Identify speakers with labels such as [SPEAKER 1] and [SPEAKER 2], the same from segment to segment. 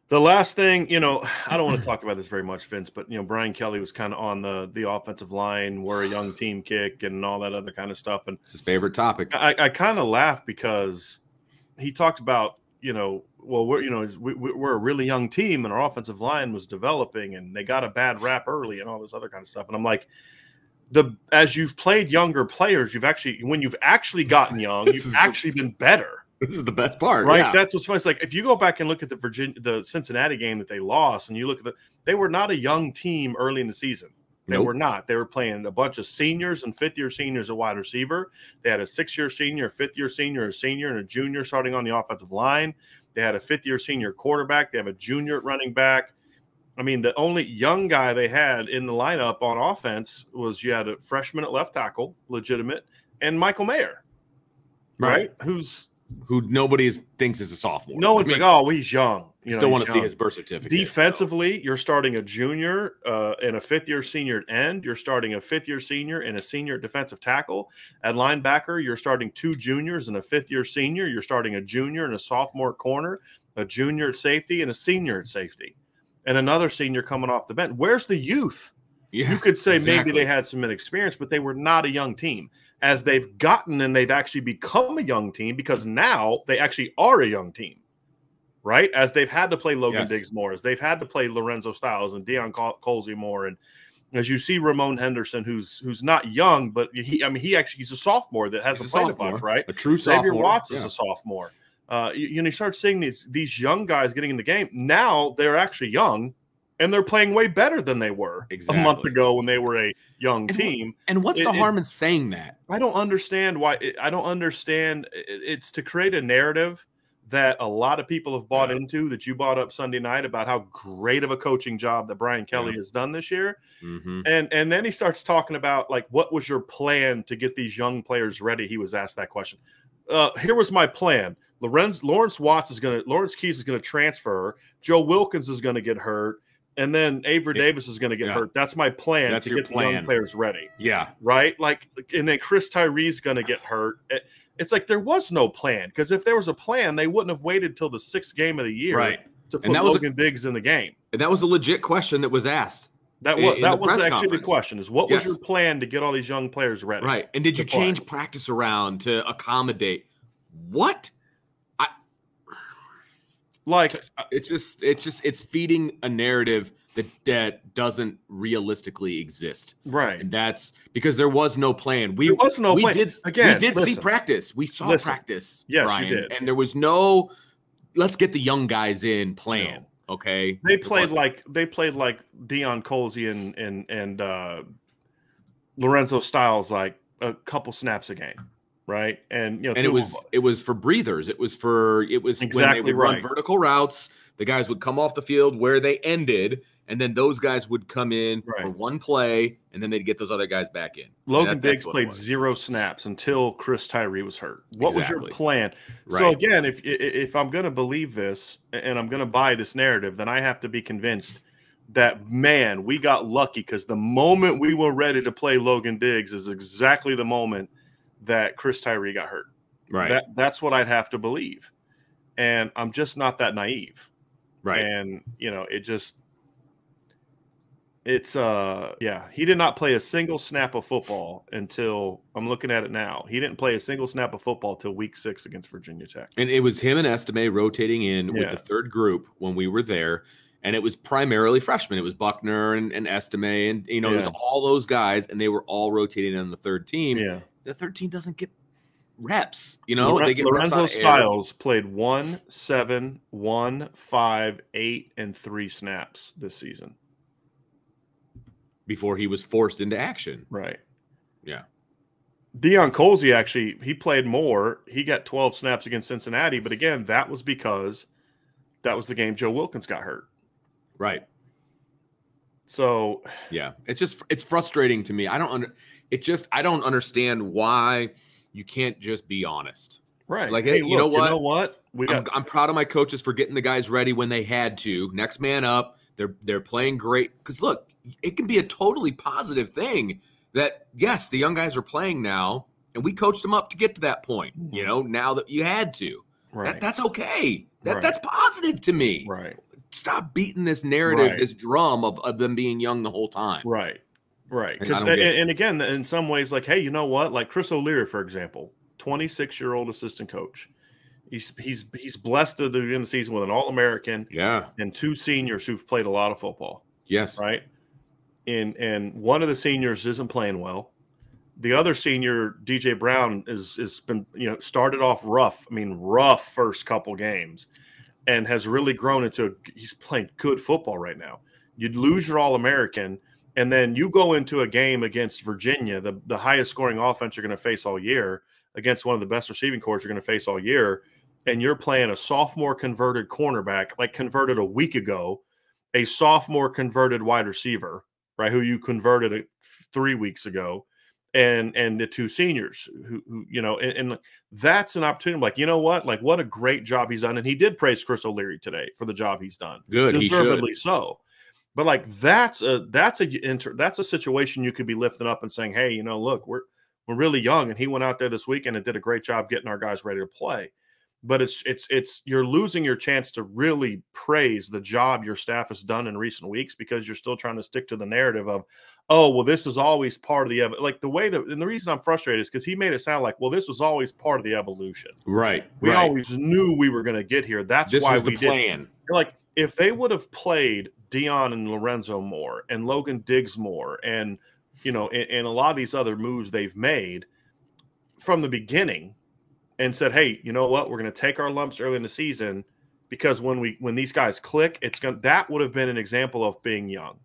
[SPEAKER 1] The last thing, I don't want to talk about this very much, Vince, but Bryan Kelly was kind of on the offensive line, where a young team kick and all that other kind of stuff. And
[SPEAKER 2] It's his favorite topic.
[SPEAKER 1] I kind of laugh because he talked about, well, we're a really young team and our offensive line was developing and they got a bad rap early and all this other kind of stuff. And I'm like, as you've played younger players, when you've actually gotten young, you've actually been better.
[SPEAKER 2] This is the best part,
[SPEAKER 1] right?
[SPEAKER 2] Yeah.
[SPEAKER 1] That's what's funny. It's like if you go back and look at the Cincinnati game that they lost, and you look at they were not a young team early in the season. They were not. They were playing a bunch of seniors and fifth-year seniors at wide receiver. They had a sixth-year senior, a fifth-year senior, a senior, and a junior starting on the offensive line. They had a fifth-year senior quarterback. They have a junior at running back. I mean, the only young guy they had in the lineup on offense was you had a freshman at left tackle, legitimate, and Michael Mayer, right?
[SPEAKER 2] Who nobody thinks is a sophomore.
[SPEAKER 1] No one's like, oh, he's young.
[SPEAKER 2] Still want to see his birth certificate.
[SPEAKER 1] Defensively, you're starting a junior and a fifth-year senior at end. You're starting a fifth-year senior and a senior defensive tackle. At linebacker, you're starting 2 juniors and a fifth-year senior. You're starting a junior and a sophomore at corner, a junior at safety, and a senior at safety, and another senior coming off the bench. Where's the youth?
[SPEAKER 2] Yeah,
[SPEAKER 1] you could say maybe they had some inexperience, but they were not a young team. As they've gotten and they've actually become a young team, because now they actually are a young team, right? As they've had to play Logan Diggs more, as they've had to play Lorenzo Styles and Deion Colsey more, and as you see Ramon Henderson, who's not young, but he's a sophomore that hasn't played a bunch, right?
[SPEAKER 2] A true sophomore.
[SPEAKER 1] Xavier Watts is a sophomore. You start seeing these young guys getting in the game. Now they're actually young. And they're playing way better than they were a month ago when they were a young team.
[SPEAKER 2] And what's the harm in saying that?
[SPEAKER 1] I don't understand why. I don't understand. It's to create a narrative that a lot of people have bought into, that you brought up Sunday night about how great of a coaching job that Bryan Kelly has done this year. And then he starts talking about, like, what was your plan to get these young players ready? He was asked that question. Here was my plan. Lawrence Keys is going to transfer. Joe Wilkins is going to get hurt. And then Avery Davis is going to get hurt. That's my plan to get the young players ready.
[SPEAKER 2] Yeah.
[SPEAKER 1] Right? Like, and then Chris Tyree is going to get hurt. It's like there was no plan, because if there was a plan, they wouldn't have waited till the 6th game of the year to put Logan Diggs in the game.
[SPEAKER 2] And that was a legit question that was asked.
[SPEAKER 1] That was actually the question, is what was your plan to get all these young players ready?
[SPEAKER 2] Right. And did you change practice around to accommodate? What? It's feeding a narrative that doesn't realistically exist.
[SPEAKER 1] Right.
[SPEAKER 2] And that's because there was no plan.
[SPEAKER 1] There was no plan.
[SPEAKER 2] We did see practice. We saw practice.
[SPEAKER 1] Yes,
[SPEAKER 2] Bryan,
[SPEAKER 1] you did.
[SPEAKER 2] And there was no let's get the young guys in plan. No. Okay.
[SPEAKER 1] They played like Deion Colsey and Lorenzo Styles, like a couple snaps a game. Right. And
[SPEAKER 2] it was for breathers. It was
[SPEAKER 1] exactly
[SPEAKER 2] when they would run vertical routes, the guys would come off the field where they ended, and then those guys would come in for one play, and then they'd get those other guys back in.
[SPEAKER 1] Logan Diggs played 0 snaps until Chris Tyree was hurt. What was your plan? Right. So again, if I'm going to believe this and I'm going to buy this narrative, then I have to be convinced that, man, we got lucky, because the moment we were ready to play Logan Diggs is exactly the moment that Chris Tyree got hurt.
[SPEAKER 2] Right.
[SPEAKER 1] That's what I'd have to believe. And I'm just not that naive.
[SPEAKER 2] Right.
[SPEAKER 1] And, he did not play a single snap of football until, I'm looking at it now, he didn't play a single snap of football till week 6 against Virginia Tech.
[SPEAKER 2] And it was him and Estime rotating in with the third group when we were there. And it was primarily freshmen. It was Buckner and Estime, and it was all those guys, and they were all rotating on the third team.
[SPEAKER 1] Yeah.
[SPEAKER 2] The third team doesn't get reps. They get
[SPEAKER 1] Lorenzo Styles played 1, 7, 1, 5, 8, and 3 snaps this season
[SPEAKER 2] before he was forced into action.
[SPEAKER 1] Right.
[SPEAKER 2] Yeah.
[SPEAKER 1] Deion Colsey, actually, he played more. He got 12 snaps against Cincinnati, but again, that was because that was the game Joe Wilkins got hurt.
[SPEAKER 2] Right.
[SPEAKER 1] So
[SPEAKER 2] yeah, it's frustrating to me. I don't understand why you can't just be honest.
[SPEAKER 1] Right.
[SPEAKER 2] Like, hey, you know what?
[SPEAKER 1] I'm
[SPEAKER 2] proud of my coaches for getting the guys ready when they had to. Next man up. They're playing great. Because look, it can be a totally positive thing that, yes, the young guys are playing now, and we coached them up to get to that point. Now that you had to.
[SPEAKER 1] Right.
[SPEAKER 2] That's okay. That's positive to me.
[SPEAKER 1] Right.
[SPEAKER 2] stop beating this narrative, this drum of them being young the whole time.
[SPEAKER 1] Right. Because and again, in some ways, like, hey, you know what? Like Chris O'Leary, for example, 26-year-old assistant coach. He's blessed at the end of the season with an All-American, and 2 seniors who've played a lot of football.
[SPEAKER 2] Yes,
[SPEAKER 1] right. And one of the seniors isn't playing well. The other senior, DJ Brown, has been started off rough. I mean, rough first couple games, and has really grown into he's playing good football right now. You'd lose your All-American, and then you go into a game against Virginia, the highest scoring offense you're going to face all year, against one of the best receiving corps you're going to face all year, and you're playing a sophomore converted cornerback, like converted a week ago, a sophomore converted wide receiver, right, who you converted 3 weeks ago, and the 2 seniors who and that's an opportunity. Like, you know what? Like, what a great job he's done. And he did praise Chris O'Leary today for the job he's done.
[SPEAKER 2] Good,
[SPEAKER 1] deservedly so. But like that's a situation you could be lifting up and saying, hey, look, we're really young, and he went out there this weekend and did a great job getting our guys ready to play. But it's you're losing your chance to really praise the job your staff has done in recent weeks, because you're still trying to stick to the narrative of, oh, well, this is always part of the like the way that, and the reason I'm frustrated is because he made it sound like, well, this was always part of the evolution.
[SPEAKER 2] Right.
[SPEAKER 1] We always knew we were going to get here. That's why we did.
[SPEAKER 2] Plan.
[SPEAKER 1] Like, if they would have played Dion and Lorenzo more, and Logan Diggs more, and and a lot of these other moves they've made from the beginning, and said, hey, you know what? We're going to take our lumps early in the season, because when these guys click, that would have been an example of being young.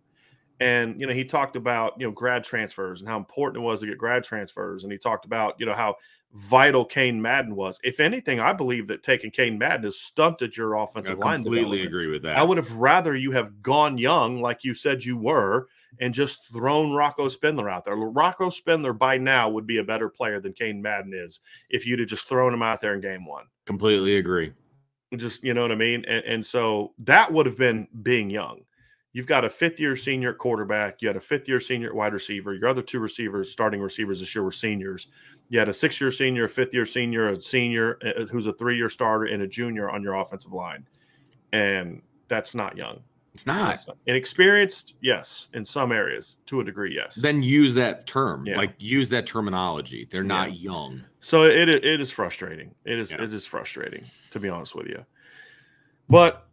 [SPEAKER 1] And, he talked about, grad transfers and how important it was to get grad transfers. And he talked about, how vital Kane Madden was. If anything, I believe that taking Kane Madden has stunted your offensive line.
[SPEAKER 2] Completely agree with that.
[SPEAKER 1] I would have rather you have gone young, like you said you were, and just thrown Rocco Spindler out there. Rocco Spindler by now would be a better player than Kane Madden is if you'd have just thrown him out there in game 1.
[SPEAKER 2] Completely agree.
[SPEAKER 1] Just, you know what I mean? And so that would have been being young. You've got a 5th-year senior quarterback. You had a 5th-year senior wide receiver. Your other 2 receivers, starting receivers this year, were seniors. You had a 6-year senior, a 5th-year senior, a senior who's a 3-year starter, and a junior on your offensive line. And that's not young.
[SPEAKER 2] It's not.
[SPEAKER 1] Inexperienced, yes. In some areas, to a degree, yes.
[SPEAKER 2] Then use that term. Yeah. Like, use that terminology. They're not young.
[SPEAKER 1] So it is frustrating. It is frustrating, to be honest with you. But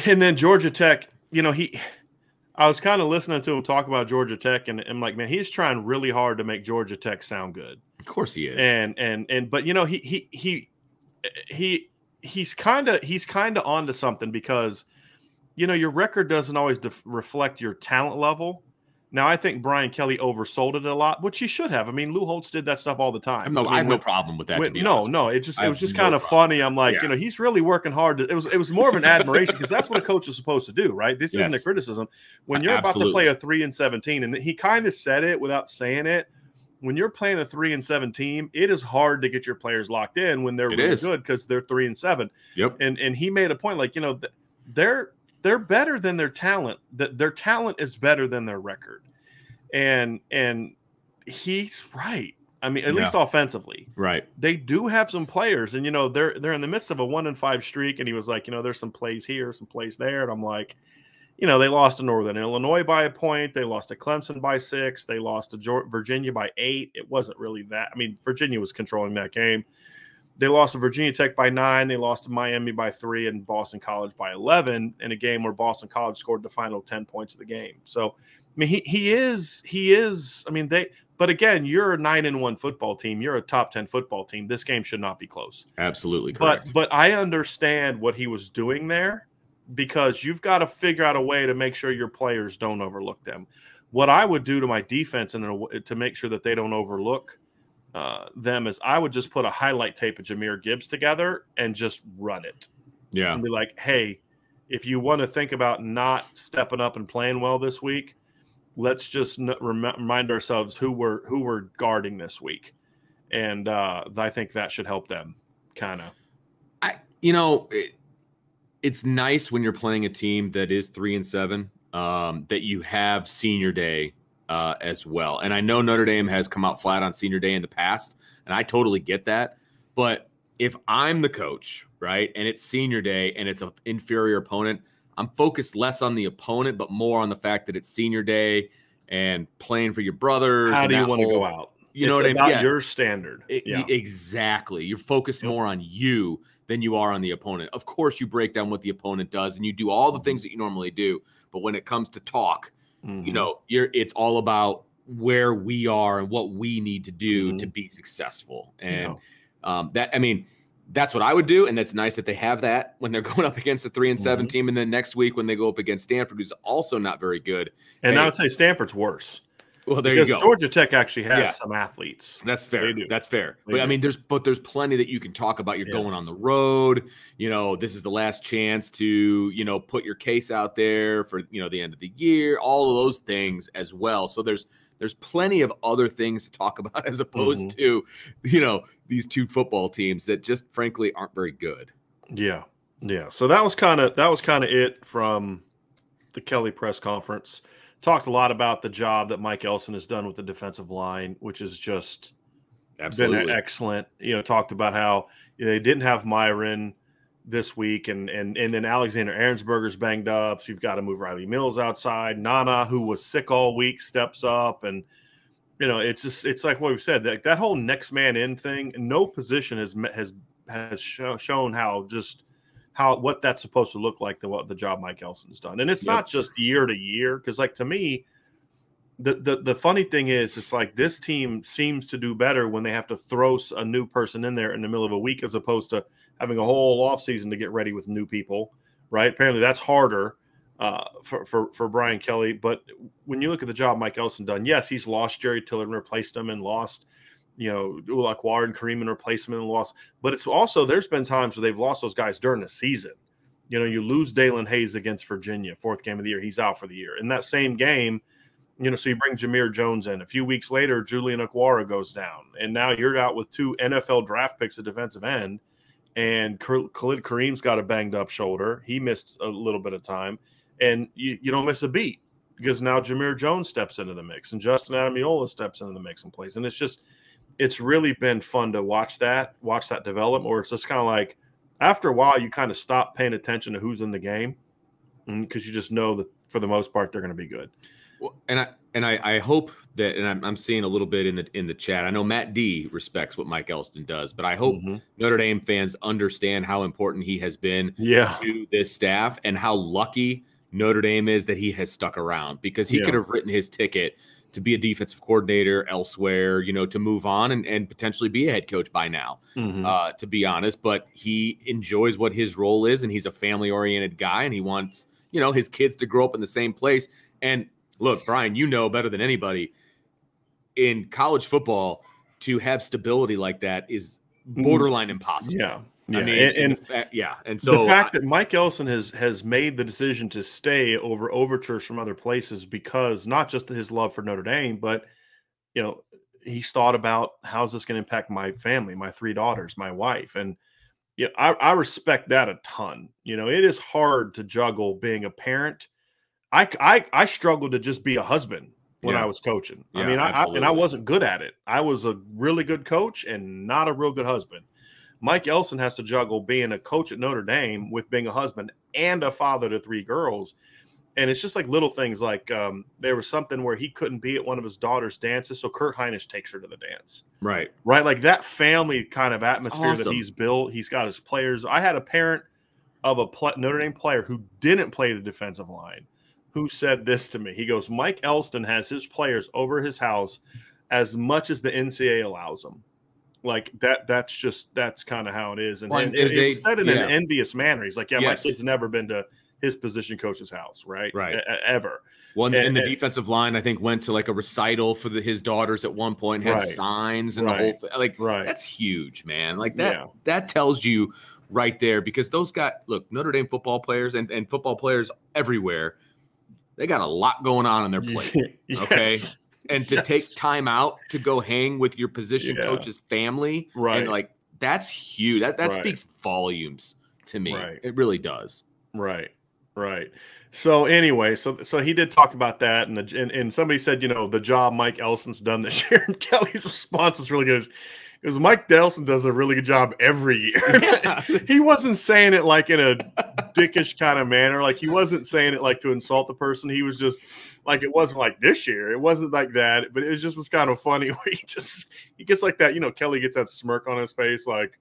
[SPEAKER 1] and then Georgia Tech, I was kind of listening to him talk about Georgia Tech, and I'm like, man, he's trying really hard to make Georgia Tech sound good.
[SPEAKER 2] Of course he is.
[SPEAKER 1] But he's kind of onto something, because your record doesn't always reflect your talent level. Now, I think Bryan Kelly oversold it a lot, which he should have. I mean, Lou Holtz did that stuff all the time.
[SPEAKER 2] I have no problem with that.
[SPEAKER 1] No, it was just kind of funny. I'm like, he's really working hard. It was more of an admiration, because that's what a coach is supposed to do, right? This isn't a criticism. When you're about to play a 3-17, and he kind of said it without saying it. When you're playing a 3-7 team, it is hard to get your players locked in when they're really good, because they're 3-7.
[SPEAKER 2] Yep.
[SPEAKER 1] And he made a point, like, they're better than their talent. Their talent is better than their record. And he's right. I mean, at least offensively.
[SPEAKER 2] Right.
[SPEAKER 1] They do have some players, and they're in the midst of a 1-5 streak, and he was like, there's some plays here, some plays there. And I'm like, they lost to Northern Illinois by a point, they lost to Clemson by 6, they lost to Virginia by 8. It wasn't really that. I mean, Virginia was controlling that game. They lost to Virginia Tech by 9. They lost to Miami by 3 and Boston College by 11 in a game where Boston College scored the final 10 points of the game. So, I mean, he is. I mean, but again, you're a 9-1 football team. You're a top 10 football team. This game should not be close.
[SPEAKER 2] Absolutely correct.
[SPEAKER 1] But I understand what he was doing there, because you've got to figure out a way to make sure your players don't overlook them. What I would do to my defense to make sure that they don't overlook them is I would just put a highlight tape of Jahmyr Gibbs together and just run it.
[SPEAKER 2] Yeah.
[SPEAKER 1] And be like, hey, if you want to think about not stepping up and playing well this week, let's just remind ourselves who we're guarding this week. And I think that should help them kind of.
[SPEAKER 2] It's nice when you're playing a team that is 3-7, that you have senior day as well. And I know Notre Dame has come out flat on senior day in the past, and I totally get that. But if I'm the coach, right, and it's senior day and it's an inferior opponent, I'm focused less on the opponent, but more on the fact that it's senior day and playing for your brothers.
[SPEAKER 1] How
[SPEAKER 2] and
[SPEAKER 1] do you
[SPEAKER 2] that
[SPEAKER 1] want to
[SPEAKER 2] whole,
[SPEAKER 1] go out?
[SPEAKER 2] You know
[SPEAKER 1] It's
[SPEAKER 2] what I mean?
[SPEAKER 1] about
[SPEAKER 2] Yeah.
[SPEAKER 1] your standard. Yeah.
[SPEAKER 2] Exactly. You're focused more on you than you are on the opponent. Of course, you break down what the opponent does and you do all the things that you normally do. But when it comes to talk, you know, it's all about where we are and what we need to do to be successful. And that's what I would do. And that's nice that they have that when they're going up against a 3-7 team. And then next week when they go up against Stanford, who's also not very good.
[SPEAKER 1] And I would say Stanford's worse.
[SPEAKER 2] Well, there you go.
[SPEAKER 1] Georgia Tech actually has some athletes.
[SPEAKER 2] That's fair. That's fair.
[SPEAKER 1] They
[SPEAKER 2] but
[SPEAKER 1] do.
[SPEAKER 2] I mean, there's plenty that you can talk about. You're going on the road. You know, this is the last chance to, you know, put your case out there for, you know, the end of the year, all of those things as well. So there's plenty of other things to talk about as opposed to, you know, these two football teams that just frankly aren't very good.
[SPEAKER 1] Yeah. Yeah. So that was kind of it from the Kelly press conference. Talked a lot about the job that Mike Elson has done with the defensive line, which has just been excellent. You know, talked about how they didn't have Myron this week, and then Alexander Ahrensberger's banged up, so you've got to move Riley Mills outside. Nana, who was sick all week, steps up, and you know, it's like what we've said, that whole next man in thing. No position has shown what that's supposed to look like than what the job Mike Elson's done. And it's not just year to year, because like to me, the funny thing is, it's like this team seems to do better when they have to throw a new person in there in the middle of a week, as opposed to having a whole offseason to get ready with new people, right? Apparently that's harder for Bryan Kelly. But when you look at the job Mike Elson done, yes, he's lost Jerry Tiller and replaced him, and lost, you know, like Warren and Kareem and replaced him and lost. But it's also, there's been times where they've lost those guys during the season. You know, you lose Dalen Hayes against Virginia, 4th game of the year. He's out for the year. In that same game, you know, so you bring Jameer Jones in. A few weeks later, Julian Okwara goes down. And now you're out with 2 NFL draft picks at defensive end. And Khalid Kareem's got a banged up shoulder. He missed a little bit of time. And you don't miss a beat, because now Jameer Jones steps into the mix and Justin Adamiola steps into the mix and plays. And it's really been fun to watch that develop, or it's just kind of like after a while you kind of stop paying attention to who's in the game, because you just know that for the most part they're going to be good.
[SPEAKER 2] Well, and I hope that, and I'm seeing a little bit in the chat. I know Matt D respects what Mike Elston does, but I hope Notre Dame fans understand how important he has been to this staff, and how lucky Notre Dame is that he has stuck around, because he could have written his ticket to be a defensive coordinator elsewhere, you know, to move on and potentially be a head coach by now, to be honest. But he enjoys what his role is, and he's a family-oriented guy, and he wants, you know, his kids to grow up in the same place. And look, Bryan, you know better than anybody, in college football, to have stability like that is borderline impossible.
[SPEAKER 1] Yeah.
[SPEAKER 2] I mean, and so
[SPEAKER 1] the fact that Mike Elson has made the decision to stay over overtures from other places, because not just his love for Notre Dame, but you know, he's thought about, how's this going to impact my family, my 3 daughters, my wife, and yeah, I respect that a ton. You know, it is hard to juggle being a parent. I struggled to just be a husband when I was coaching. I mean, I wasn't good at it. I was a really good coach and not a real good husband. Mike Elson has to juggle being a coach at Notre Dame with being a husband and a father to 3 girls. And it's just like little things, like there was something where he couldn't be at one of his daughter's dances, so Kurt Hinish takes her to the dance. Right. Like that family kind of atmosphere that he's built. He's got his players. I had a parent of a Notre Dame player who didn't play the defensive line who said this to me. He goes, Mike Elston has his players over his house as much as the NCAA allows them. Like that's kind of how it is. And he said it in an envious manner. He's like, my kid's never been to his position coach's house, right? Ever.
[SPEAKER 2] Well, and the defensive line, I think, went to like a recital for his daughters at one point, had signs and the whole thing. Like, that's huge, man. Like that tells you right there, because those guys, look, Notre Dame football players and football players everywhere, they got a lot going on their plate. Okay. And to take time out to go hang with your position coach's family, and like that's huge. That speaks volumes to me. It really does. Right.
[SPEAKER 1] So anyway, so he did talk about that, and somebody said, you know, the job Mike Elson's done this year, and Kelly's response is really good. because Mike Delson does a really good job every year.
[SPEAKER 2] Yeah.
[SPEAKER 1] He wasn't saying it like in a dickish kind of manner. Like he wasn't saying it like to insult the person. He was just like, it wasn't like this year. It wasn't like that, but it was kind of funny where he gets like that. You know, Kelly gets that smirk on his face, like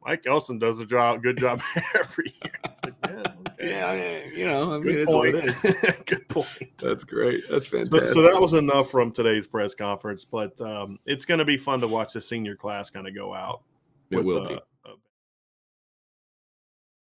[SPEAKER 1] Mike Delson does a good job every year. It's like, yeah, okay.
[SPEAKER 2] Yeah, you know, I mean,
[SPEAKER 1] Good
[SPEAKER 2] it's
[SPEAKER 1] point.
[SPEAKER 2] what it is.
[SPEAKER 1] Good point.
[SPEAKER 2] That's great. That's fantastic.
[SPEAKER 1] So that was enough from today's press conference, but it's going to be fun to watch the senior class kind of go out.
[SPEAKER 2] It will be.